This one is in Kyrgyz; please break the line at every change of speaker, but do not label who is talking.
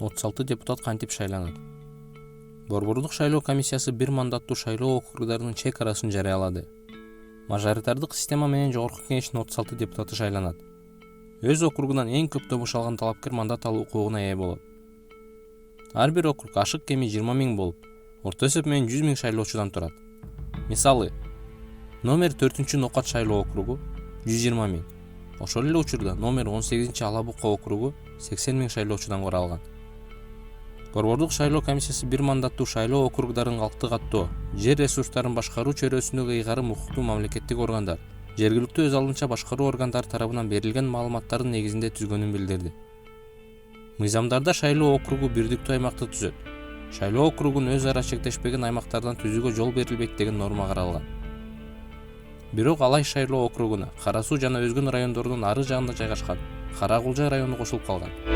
36 депутат кантип шайланат. Борбордук шайлоо комиссиясы бир мандаттуу шайлоо округдарынын чек арасын жарыялады. Мажоритардык система менен Жогорку Кеңештин 36 депутаты шайланат. Өз округунан эң көп добуш алган талапкер мандат алуу укугуна ээ болот. Ар бир округ ашык кеми 20 000 болуп, орто эсеп менен 100 000 шайлоочудан турат. Мисалы, номер 4 Нокат шайлоо округу 120 000. Ошол эле учурда номер 18 Алабукка округу 80 000 шайлоочудан куралган. Борбордук шайлоо комиссиясы бир мандаттуу шайлоо округдарын калкты каттоо, жер ресурстарын башкаруу чөйрөсүндөгү ыйгарым укуктуу мамлекеттик органдар, жергиликтүү өз алдынча башкаруу органдары тарабынан берилген маалыматтардын негизинде түзгөнүн билдирди. Мыйзамдарда шайлоо округу бирдиктүү аймакты түзөт. Шайлоо округун өз ара чектешпеген аймактардан түзүүгө жол берилбейт деген норма каралган. Бирок алай шайлоо округуна Кара Суу жана өзгөн райондордун ары жагында жайгашкан Кара Кулжа району кошулуп калган.